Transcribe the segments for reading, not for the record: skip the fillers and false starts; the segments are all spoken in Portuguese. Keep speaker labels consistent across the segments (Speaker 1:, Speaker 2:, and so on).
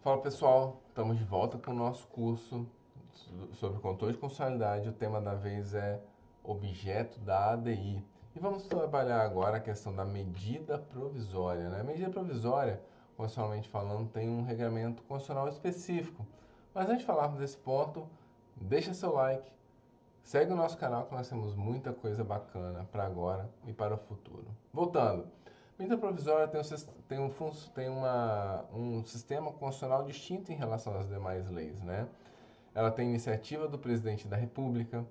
Speaker 1: Fala pessoal, estamos de volta com o nosso curso sobre controle de constitucionalidade. O tema da vez é objeto da ADI. E vamos trabalhar agora a questão da medida provisória. A medida provisória, constitucionalmente falando, tem um regramento constitucional específico. Mas antes de falarmos desse ponto, deixa seu like, segue o nosso canal que nós temos muita coisa bacana para agora e para o futuro. Voltando. A medida provisória tem um sistema constitucional distinto em relação às demais leis, né? Ela tem iniciativa do presidente da República.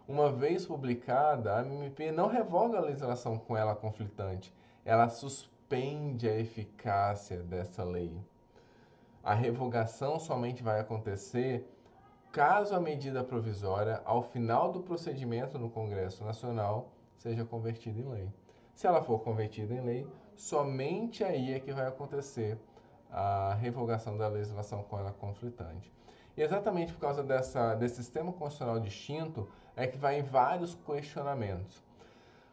Speaker 1: Uma vez publicada, a MP não revoga a legislação com ela conflitante, ela suspende a eficácia dessa lei. A revogação somente vai acontecer caso a medida provisória, ao final do procedimento no Congresso Nacional, seja convertida em lei. Se ela for convertida em lei, somente aí é que vai acontecer a revogação da legislação com ela conflitante. E exatamente por causa desse sistema constitucional distinto é que vai em vários questionamentos.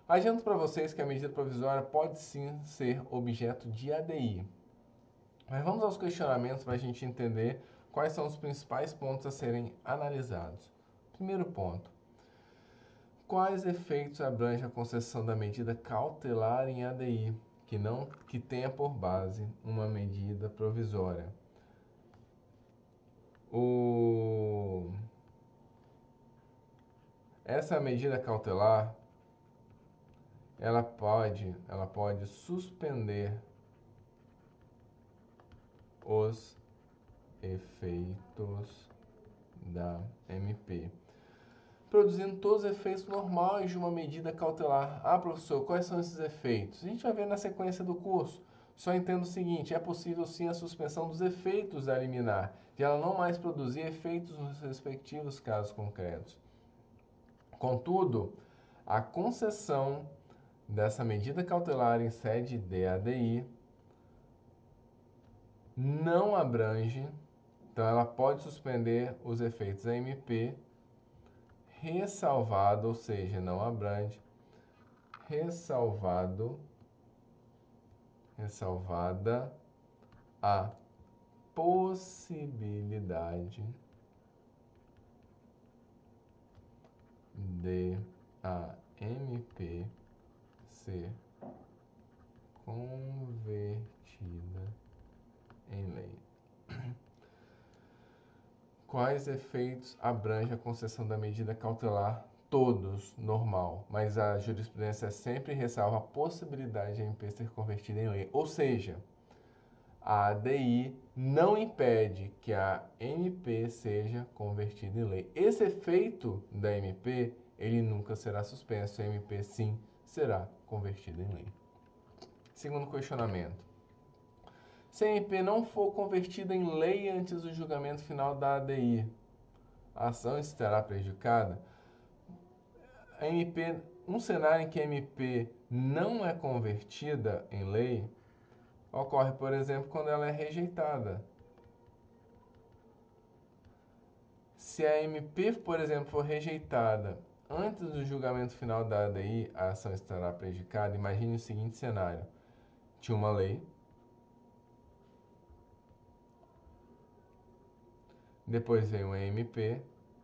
Speaker 1: Adianto para vocês que a medida provisória pode sim ser objeto de ADI. Mas vamos aos questionamentos para a gente entender quais são os principais pontos a serem analisados. Primeiro ponto: quais efeitos abrange a concessão da medida cautelar em ADI, que tenha por base uma medida provisória? O... Essa medida cautelar, ela pode suspender os efeitos da MP, produzindo todos os efeitos normais de uma medida cautelar. Ah, professor, quais são esses efeitos? A gente vai ver na sequência do curso. Só entenda o seguinte: é possível sim a suspensão dos efeitos da liminar, de ela não mais produzir efeitos nos respectivos casos concretos. Contudo, a concessão dessa medida cautelar em sede de ADI não abrange, então ela pode suspender os efeitos da MP, ressalvado, ou seja, não abrange, ressalvada a possibilidade de a MP ser convertida em lei. Quais efeitos abrange a concessão da medida cautelar? Todos, normal, mas a jurisprudência sempre ressalva a possibilidade de a MP ser convertida em lei. Ou seja, a ADI não impede que a MP seja convertida em lei. Esse efeito da MP, ele nunca será suspenso. A MP sim será convertida em lei. Segundo questionamento: se a MP não for convertida em lei antes do julgamento final da ADI, a ação estará prejudicada? Um cenário em que a MP não é convertida em lei ocorre, por exemplo, quando ela é rejeitada. Se a MP, por exemplo, for rejeitada antes do julgamento final da ADI, a ação estará prejudicada. Imagine o seguinte cenário: tinha uma lei, depois veio uma MP,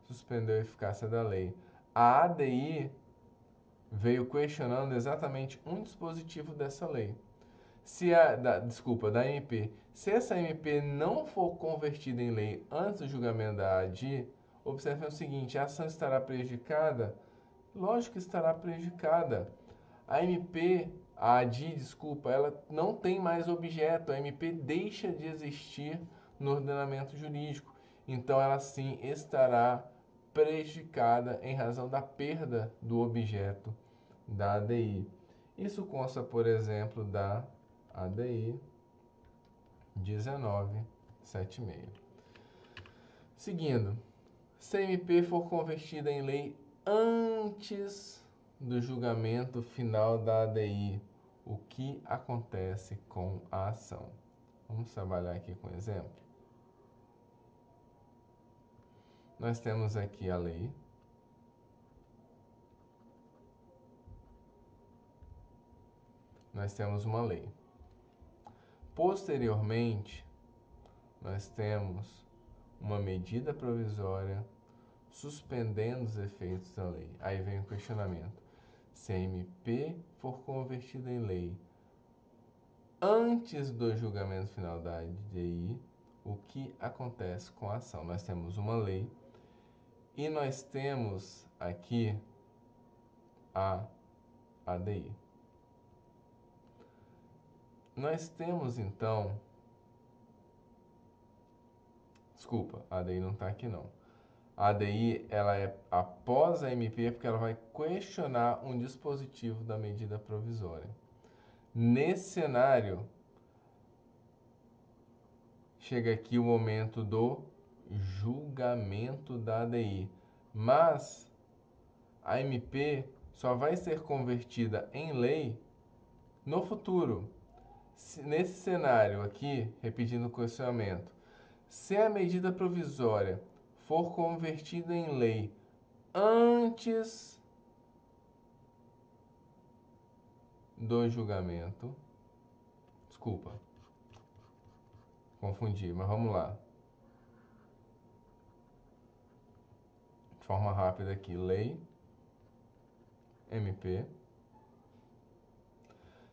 Speaker 1: suspendeu a eficácia da lei. A ADI veio questionando exatamente um dispositivo dessa lei. Da MP. Se essa MP não for convertida em lei antes do julgamento da ADI, observe o seguinte: a ação estará prejudicada? Lógico que estará prejudicada. A MP, a ADI, desculpa, ela não tem mais objeto. A MP deixa de existir no ordenamento jurídico. Então, ela sim estará prejudicada em razão da perda do objeto da ADI. Isso consta, por exemplo, da ADI 1976. Seguindo, se a MP for convertida em lei antes do julgamento final da ADI, o que acontece com a ação? Vamos trabalhar aqui com um exemplo. Nós temos aqui a lei. Nós temos uma lei. Posteriormente, nós temos uma medida provisória suspendendo os efeitos da lei. Aí vem o questionamento. Se a MP for convertida em lei antes do julgamento final da ADI, o que acontece com a ação? Nós temos uma lei e nós temos aqui a ADI. Nós temos então... Desculpa, a ADI não está aqui não. A ADI, ela é após a MP porque ela vai questionar um dispositivo da medida provisória. Nesse cenário, chega aqui o momento do julgamento da ADI. Mas a MP só vai ser convertida em lei no futuro. Nesse cenário aqui, repetindo o questionamento, se a medida provisória for convertida em lei antes do julgamento, desculpa, confundi, mas vamos lá. De forma rápida aqui, lei, MP.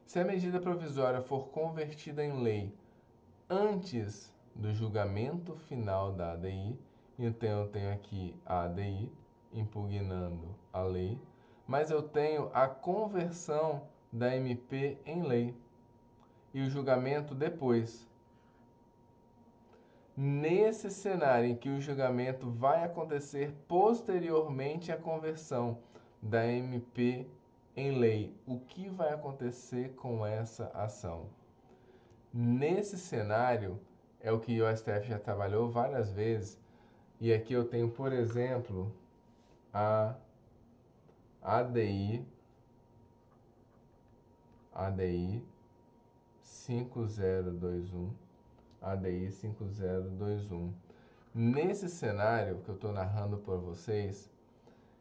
Speaker 1: Se a medida provisória for convertida em lei antes do julgamento final da ADI, então eu tenho aqui a ADI impugnando a lei, mas eu tenho a conversão da MP em lei e o julgamento depois. Nesse cenário em que o julgamento vai acontecer posteriormente à conversão da MP em lei, o que vai acontecer com essa ação? Nesse cenário, é o que o STF já trabalhou várias vezes, e aqui eu tenho, por exemplo, a ADI 5021, ADI 5021. Nesse cenário que eu estou narrando para vocês,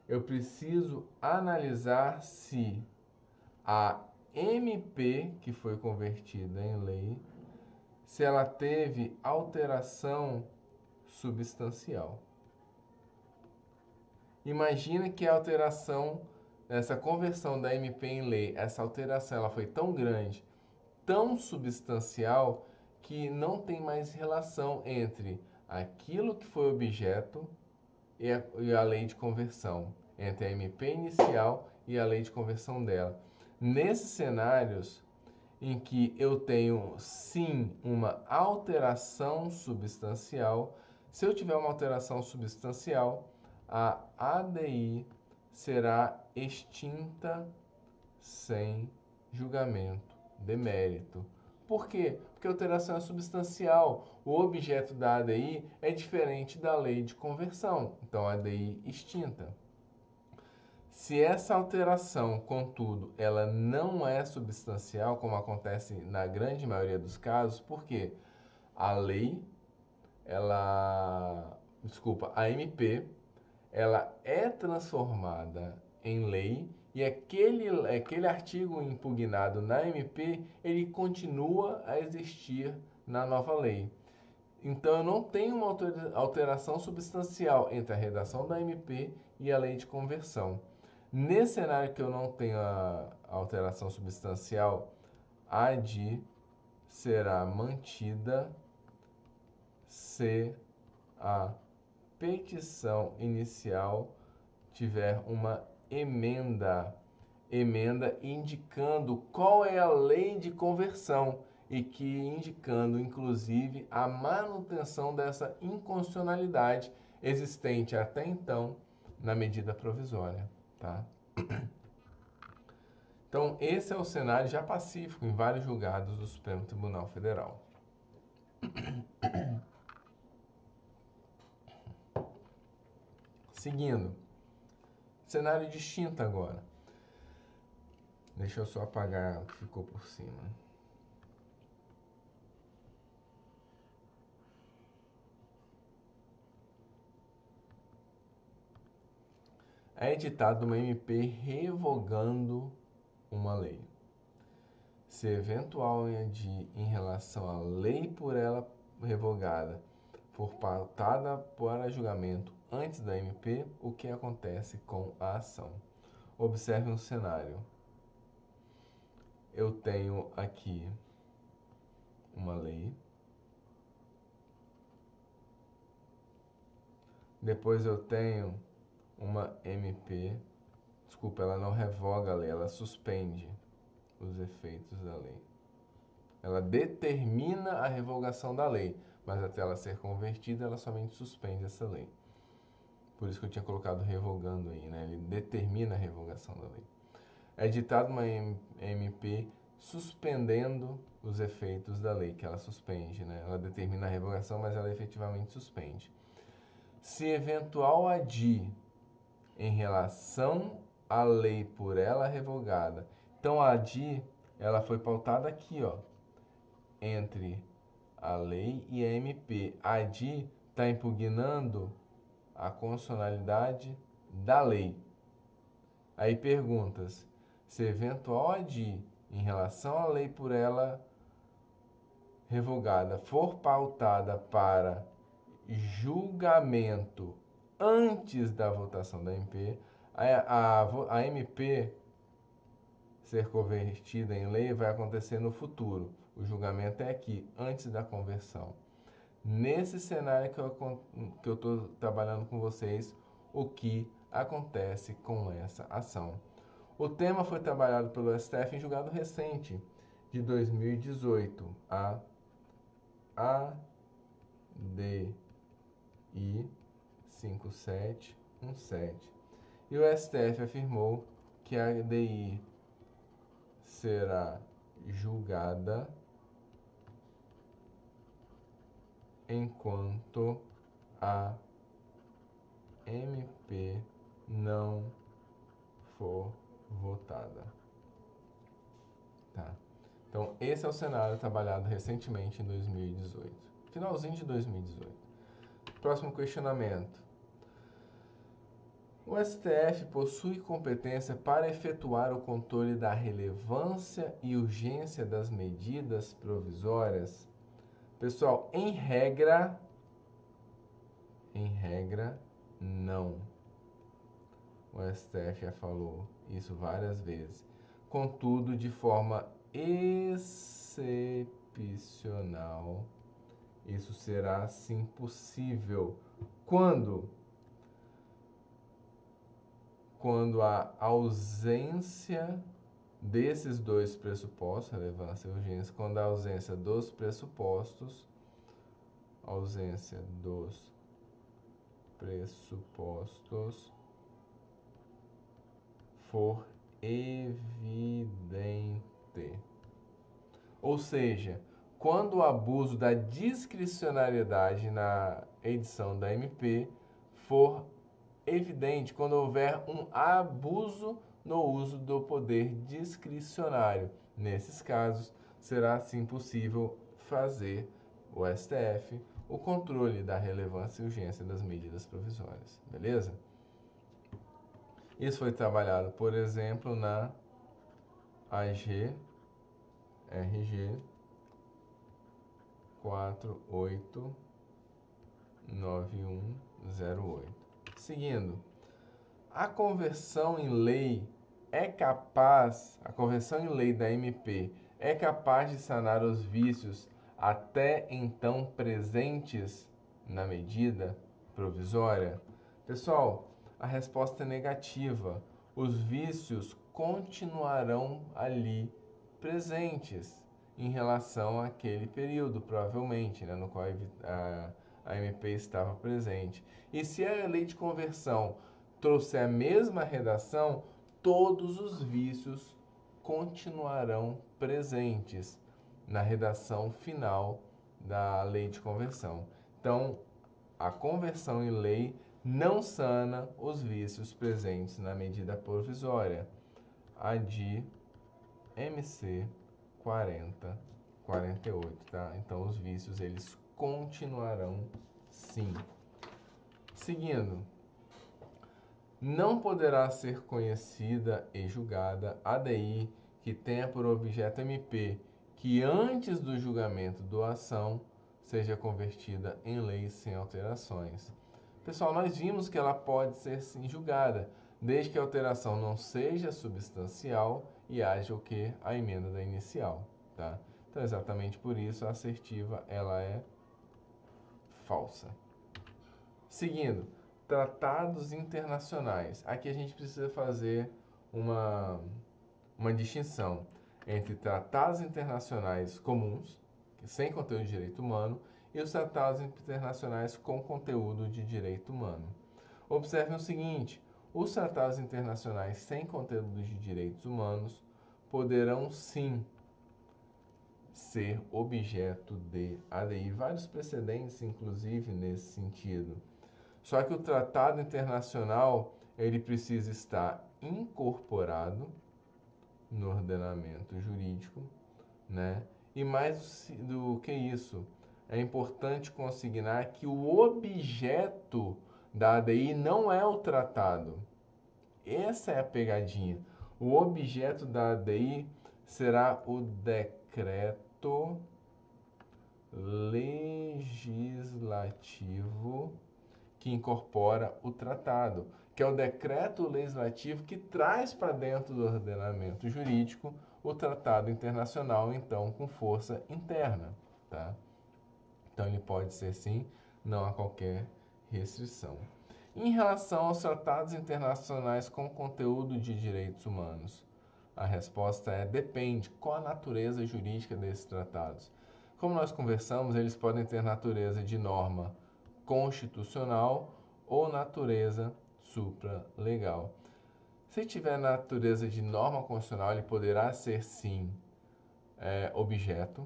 Speaker 1: eu preciso analisar se a MP que foi convertida em lei, se ela teve alteração substancial. Imagina que a alteração, essa conversão da MP em lei, essa alteração ela foi tão grande, tão substancial, que não tem mais relação entre aquilo que foi objeto e a lei de conversão, entre a MP inicial e a lei de conversão dela. Nesses cenários em que eu tenho sim uma alteração substancial, se eu tiver uma alteração substancial, a ADI será extinta sem julgamento de mérito. Por quê? Porque a alteração é substancial. O objeto da ADI é diferente da lei de conversão. Então, a ADI extinta. Se essa alteração, contudo, ela não é substancial, como acontece na grande maioria dos casos, porque a lei, a MP, ela é transformada em lei e aquele artigo impugnado na MP, ele continua a existir na nova lei. Então, eu não tenho uma alteração substancial entre a redação da MP e a lei de conversão. Nesse cenário que eu não tenho a alteração substancial, a ADI será mantida se a petição inicial tiver uma emenda indicando qual é a lei de conversão e que indicando, inclusive, a manutenção dessa inconstitucionalidade existente até então na medida provisória, tá? Então, esse é o cenário já pacífico em vários julgados do Supremo Tribunal Federal. Seguindo, cenário distinto agora. Deixa eu só apagar o que ficou por cima. É editado uma MP revogando uma lei. Se eventual em relação à lei por ela revogada for pautada para julgamento antes da MP, o que acontece com a ação? Observe um cenário. Eu tenho aqui uma lei. Depois eu tenho uma MP. Desculpa, ela não revoga a lei, ela suspende os efeitos da lei. Ela determina a revogação da lei, mas até ela ser convertida, ela somente suspende essa lei. Por isso que eu tinha colocado revogando aí, né? Ele determina a revogação da lei. É editada uma MP suspendendo os efeitos da lei, que ela suspende, né? Ela determina a revogação, mas ela efetivamente suspende. Se eventual ADI em relação à lei por ela revogada. Então a ADI, ela foi pautada aqui, ó, entre a lei e a MP. A ADI está impugnando a constitucionalidade da lei. Aí perguntas: se eventual ADI em relação à lei por ela revogada for pautada para julgamento antes da votação da MP, a MP ser convertida em lei vai acontecer no futuro. O julgamento é aqui, antes da conversão. Nesse cenário que eu estou trabalhando com vocês, o que acontece com essa ação. O tema foi trabalhado pelo STF em julgado recente, de 2018, a ADI 5717. E o STF afirmou que a ADI será julgada enquanto a MP não for votada. Tá. Então, esse é o cenário trabalhado recentemente em 2018. Finalzinho de 2018. Próximo questionamento. O STF possui competência para efetuar o controle da relevância e urgência das medidas provisórias? Pessoal, em regra, não. O STF já falou isso várias vezes. Contudo, de forma excepcional, isso será sim possível. Quando a ausência desses dois pressupostos, relevância e urgência, quando a ausência dos pressupostos for evidente. Ou seja, quando o abuso da discricionariedade na edição da MP for evidente, quando houver um abuso no uso do poder discricionário. Nesses casos, será assim possível fazer o STF o controle da relevância e urgência das medidas provisórias. Beleza? Isso foi trabalhado, por exemplo, na AG RG 489108. Seguindo, a conversão em lei da MP é capaz de sanar os vícios até então presentes na medida provisória? Pessoal, a resposta é negativa. Os vícios continuarão ali presentes em relação àquele período, provavelmente, né, no qual a MP estava presente. E se a lei de conversão trouxer a mesma redação, todos os vícios continuarão presentes na redação final da lei de conversão. Então, a conversão em lei não sana os vícios presentes na medida provisória, a de MC 4048, tá? Então, os vícios, eles continuarão sim. Seguindo, não poderá ser conhecida e julgada ADI que tenha por objeto MP que antes do julgamento da ação seja convertida em lei sem alterações. Pessoal, nós vimos que ela pode ser sim julgada, desde que a alteração não seja substancial e haja o que? A emenda da inicial, tá? Então, exatamente por isso, a assertiva, ela é falsa. Seguindo, tratados internacionais. Aqui a gente precisa fazer uma distinção entre tratados internacionais comuns, sem conteúdo de direito humano, e os tratados internacionais com conteúdo de direito humano. Observem o seguinte: os tratados internacionais sem conteúdo de direitos humanos poderão sim ser objeto de ADI. Vários precedentes, inclusive, nesse sentido. Só que o tratado internacional, ele precisa estar incorporado no ordenamento jurídico, né? E mais do que isso, é importante consignar que o objeto da ADI não é o tratado. Essa é a pegadinha. O objeto da ADI será o decreto legislativo que incorpora o tratado, que é o decreto legislativo que traz para dentro do ordenamento jurídico o tratado internacional, então, com força interna, tá? Então, ele pode ser sim, não há qualquer restrição. Em relação aos tratados internacionais com conteúdo de direitos humanos, a resposta é depende. Qual a natureza jurídica desses tratados? Como nós conversamos, eles podem ter natureza de norma constitucional ou natureza supralegal. Se tiver natureza de norma constitucional, ele poderá ser sim objeto,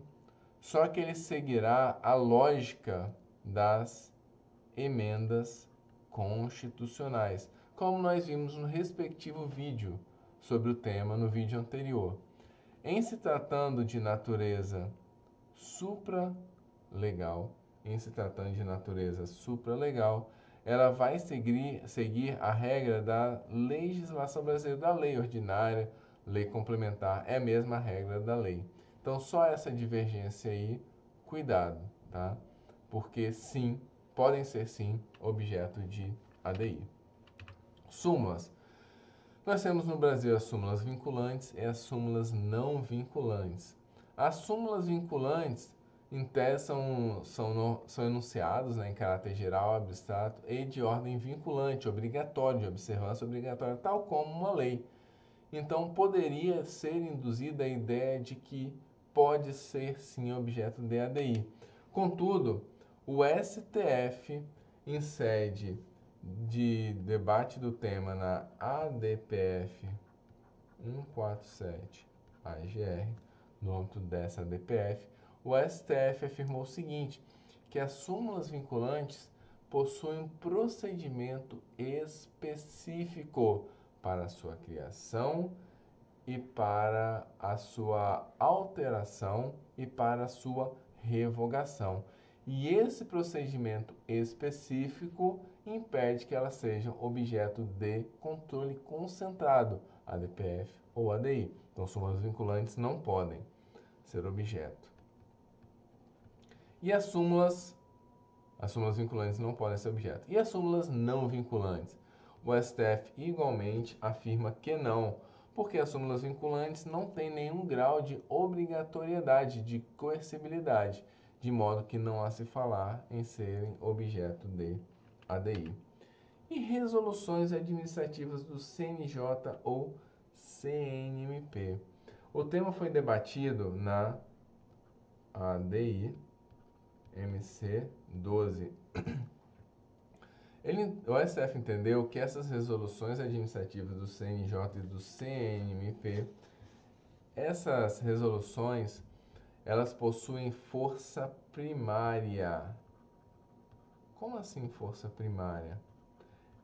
Speaker 1: só que ele seguirá a lógica das emendas constitucionais, como nós vimos no respectivo vídeo sobre o tema no vídeo anterior. Em se tratando de natureza supralegal, ela vai seguir a regra da legislação brasileira, da lei ordinária, lei complementar, é a mesma regra da lei. Então, só essa divergência aí, cuidado, tá? Porque sim, podem ser sim objeto de ADI. Súmulas. Nós temos no Brasil as súmulas vinculantes e as súmulas não vinculantes. As súmulas vinculantes, em tese, são enunciados, né, em caráter geral, abstrato e de ordem vinculante, obrigatório, de observância obrigatória, tal como uma lei. Então, poderia ser induzida a ideia de que pode ser sim objeto de ADI. Contudo, o STF, em sede de debate do tema na ADPF 147 AGR, no âmbito dessa ADPF, o STF afirmou o seguinte, que as súmulas vinculantes possuem um procedimento específico para a sua criação e para a sua alteração e para a sua revogação. E esse procedimento específico impede que elas sejam objeto de controle concentrado, ADPF ou ADI. Então, súmulas vinculantes não podem ser objeto. E as súmulas vinculantes não podem ser objeto. E as súmulas não vinculantes? O STF igualmente afirma que não, porque as súmulas vinculantes não têm nenhum grau de obrigatoriedade, de coercibilidade, de modo que não há se falar em serem objeto de ADI. E resoluções administrativas do CNJ ou CNMP. O tema foi debatido na ADI MC 12. O STF entendeu que essas resoluções administrativas do CNJ e do CNMP, essas resoluções, elas possuem força primária. Como assim força primária?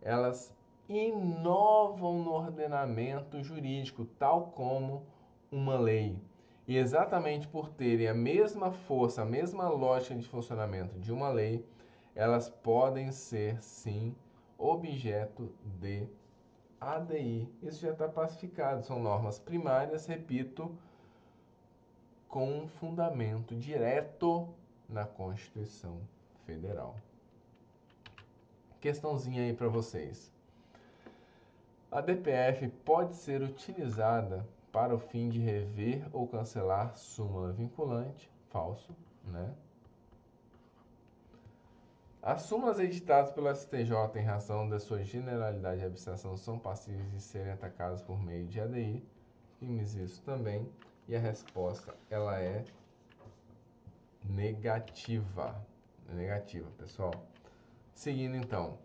Speaker 1: Elas inovam no ordenamento jurídico, tal como uma lei. E exatamente por terem a mesma força, a mesma lógica de funcionamento de uma lei, elas podem ser, sim, objeto de ADI. Isso já está pacificado, são normas primárias, repito, com fundamento direto na Constituição Federal. Questãozinha aí para vocês. A DPF pode ser utilizada para o fim de rever ou cancelar súmula vinculante? Falso, né? As súmulas editadas pelo STJ em razão da sua generalidade e abstração são passíveis de serem atacadas por meio de ADI. Vimos isso também. E a resposta, ela é negativa. Negativa, pessoal. Seguindo então,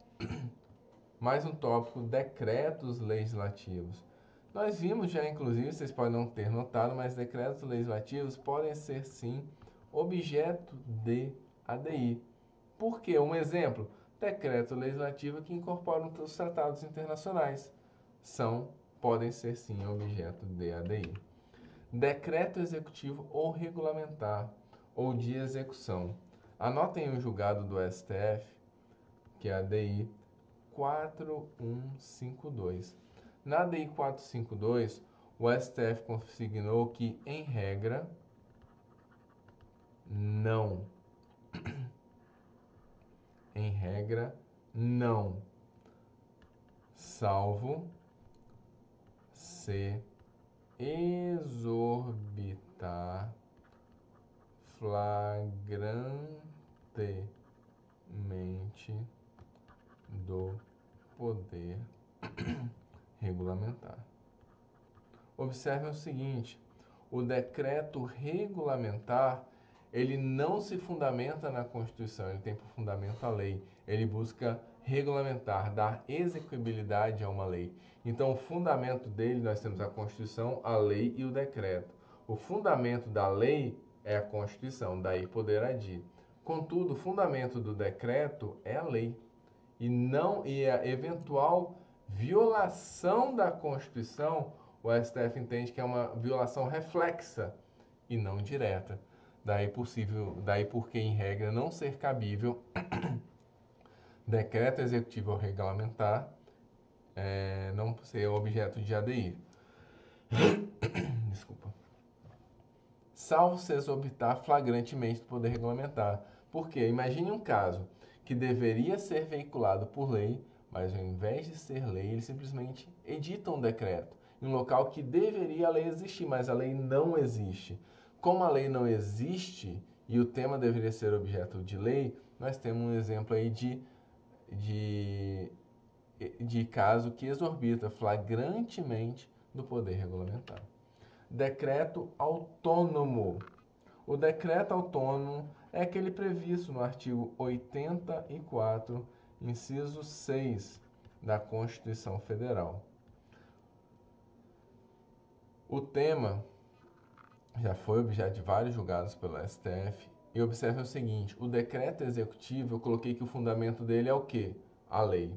Speaker 1: mais um tópico, decretos legislativos. Nós vimos já, inclusive, vocês podem não ter notado, mas decretos legislativos podem ser sim objeto de ADI. Por quê? Um exemplo, decreto legislativo que incorporam os tratados internacionais podem ser sim objeto de ADI. Decreto executivo ou regulamentar ou de execução. Anotem o julgado do STF, que é a ADI 4152. Na ADI 452, o STF consignou que, em regra, não. Em regra, não. Salvo se exorbitar flagrantemente do poder regulamentar. Observe o seguinte, o decreto regulamentar, ele não se fundamenta na Constituição, ele tem por fundamento a lei. Ele busca regulamentar, dar execuibilidade a uma lei. Então, o fundamento dele, nós temos a Constituição, a lei e o decreto. O fundamento da lei é a Constituição, daí poder agir. Contudo, o fundamento do decreto é a lei. E a eventual violação da Constituição, o STF entende que é uma violação reflexa e não direta. Daí porque em regra não ser cabível decreto executivo ou regulamentar não ser objeto de ADI. Desculpa. Salvo se exorbitar flagrantemente do poder regulamentar. Porque imagine um caso que deveria ser veiculado por lei, mas ao invés de ser lei, ele simplesmente edita um decreto em um local que deveria a lei existir, mas a lei não existe. Como a lei não existe e o tema deveria ser objeto de lei, nós temos um exemplo aí de caso que exorbita flagrantemente do poder regulamentar. Decreto autônomo. O decreto autônomo é aquele previsto no artigo 84, inciso 6 da Constituição Federal. O tema já foi objeto de vários julgados pelo STF. E observe o seguinte, o decreto executivo, eu coloquei que o fundamento dele é o quê? A lei.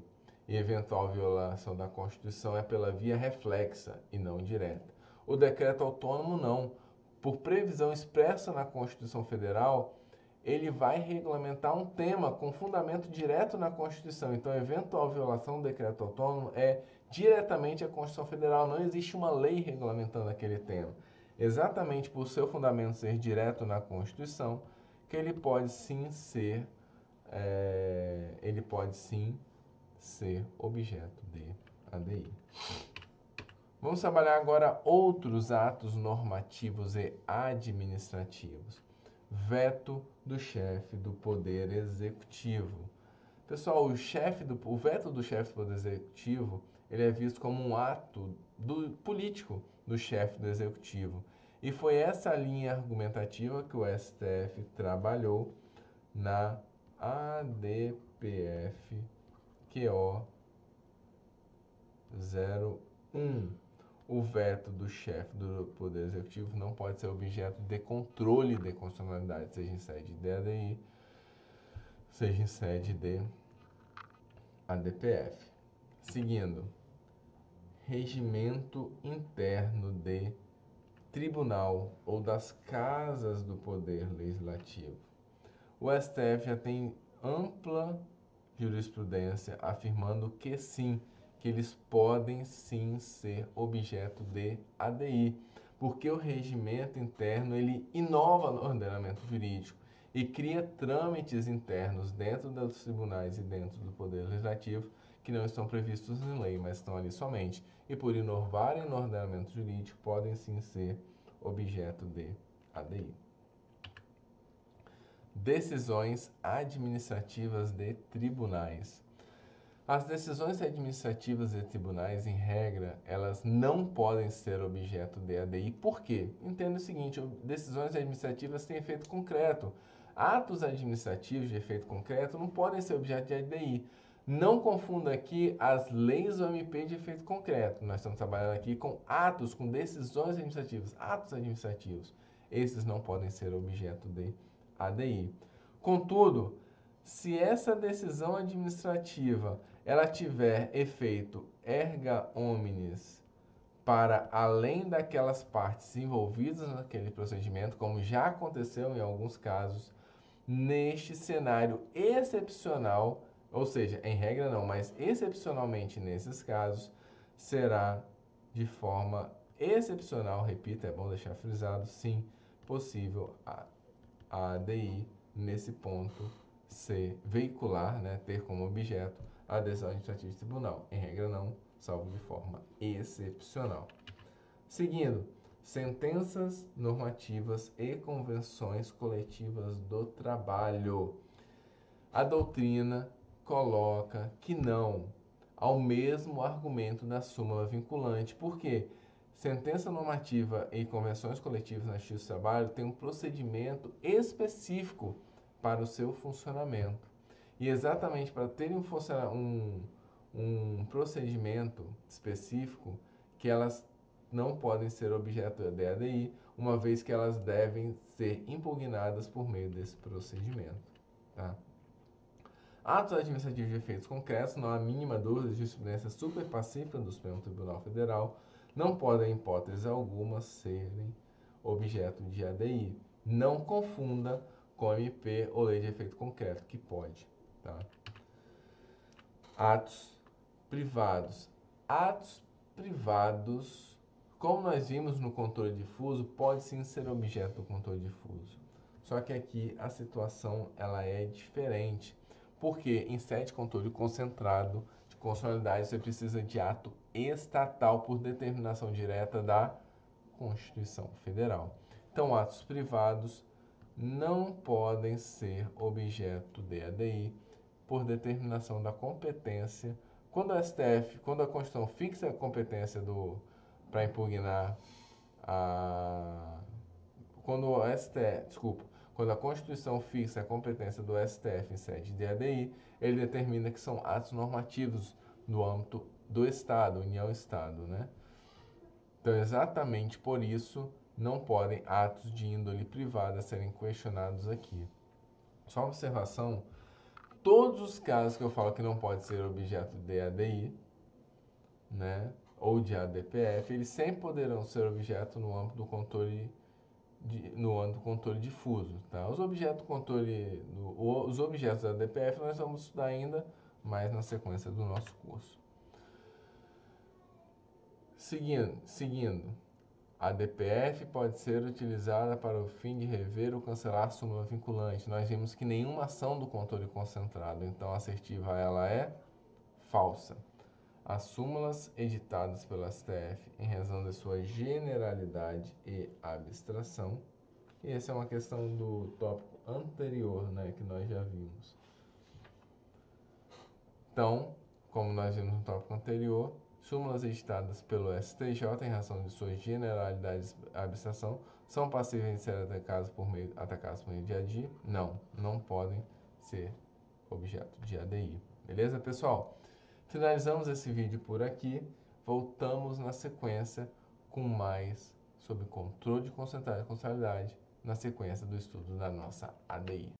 Speaker 1: E eventual violação da Constituição é pela via reflexa e não direta. O decreto autônomo não. Por previsão expressa na Constituição Federal, ele vai regulamentar um tema com fundamento direto na Constituição. Então, eventual violação do decreto autônomo é diretamente a Constituição Federal. Não existe uma lei regulamentando aquele tema. Exatamente por seu fundamento ser direto na Constituição, que ele pode sim ser objeto de ADI. Vamos trabalhar agora outros atos normativos e administrativos. Veto do chefe do Poder Executivo. Pessoal, o veto do chefe do Poder Executivo, ele é visto como um ato político do chefe do Executivo. E foi essa linha argumentativa que o STF trabalhou na ADPF QO 01. O veto do chefe do Poder Executivo não pode ser objeto de controle de constitucionalidade, seja em sede de ADI, seja em sede de ADPF. Seguindo, regimento interno de tribunal ou das casas do Poder Legislativo. O STF já tem ampla jurisprudência afirmando que sim, que eles podem sim ser objeto de ADI, porque o regimento interno ele inova no ordenamento jurídico. e cria trâmites internos dentro dos tribunais e dentro do Poder Legislativo que não estão previstos em lei, mas estão ali somente, e por inovarem no ordenamento jurídico, podem sim ser objeto de ADI. Decisões administrativas de tribunais. As decisões administrativas de tribunais, em regra, elas não podem ser objeto de ADI. Por quê? Entenda o seguinte, decisões administrativas têm efeito concreto. Atos administrativos de efeito concreto não podem ser objeto de ADI. Não confunda aqui as leis do MP de efeito concreto. Nós estamos trabalhando aqui com atos, com decisões administrativas, atos administrativos. Esses não podem ser objeto de ADI. Contudo, se essa decisão administrativa ela tiver efeito erga omnes para além daquelas partes envolvidas naquele procedimento, como já aconteceu em alguns casos, neste cenário excepcional, ou seja, em regra não, mas excepcionalmente nesses casos, será de forma excepcional, repito, é bom deixar frisado, sim, possível a ADI nesse ponto ser veicular, né, ter como objeto a decisão administrativa de tribunal. Em regra não, salvo de forma excepcional. Seguindo, sentenças normativas e convenções coletivas do trabalho. A doutrina coloca que não ao mesmo argumento da súmula vinculante. Por quê? Sentença normativa e convenções coletivas na Justiça do Trabalho tem um procedimento específico para o seu funcionamento. E exatamente para ter um procedimento específico, que elas não podem ser objeto de ADI, uma vez que elas devem ser impugnadas por meio desse procedimento. Tá? Atos administrativos de efeitos concretos, não há mínima dúvida de jurisprudência super pacífica do Supremo Tribunal Federal, não podem, em hipótese alguma, serem objeto de ADI. Não confunda com MP ou lei de efeito concreto, que pode. Tá? Atos privados. Atos privados, como nós vimos no controle difuso, pode sim ser objeto do controle difuso. Só que aqui a situação ela é diferente, porque em sede de controle concentrado de constitucionalidade você precisa de ato estatal por determinação direta da Constituição Federal. Então, atos privados não podem ser objeto de ADI por determinação da competência. Quando a STF, quando a Constituição fixa a competência para impugnar quando a Constituição fixa a competência do STF em sede de ADI, ele determina que são atos normativos no âmbito do Estado, União-Estado, né? Então, exatamente por isso, não podem atos de índole privada serem questionados aqui. Só uma observação, todos os casos que eu falo que não pode ser objeto de ADI, né, ou de ADPF, eles sempre poderão ser objeto no âmbito do controle difuso. Tá? Os objetos da ADPF nós vamos estudar ainda mais na sequência do nosso curso. Seguindo, a DPF pode ser utilizada para o fim de rever ou cancelar a súmula vinculante. Nós vimos que nenhuma ação do controle concentrado, então a assertiva ela é falsa. As súmulas editadas pelo STF, em razão de sua generalidade e abstração, e essa é uma questão do tópico anterior, né, que nós já vimos. Então, como nós vimos no tópico anterior, súmulas editadas pelo STJ em razão de sua generalidade e abstração são passíveis de ser atacadas por meio de ADI? Não, não podem ser objeto de ADI. Beleza, pessoal? Finalizamos esse vídeo por aqui. Voltamos na sequência com mais sobre controle de concentrado e constitucionalidade na sequência do estudo da nossa ADI.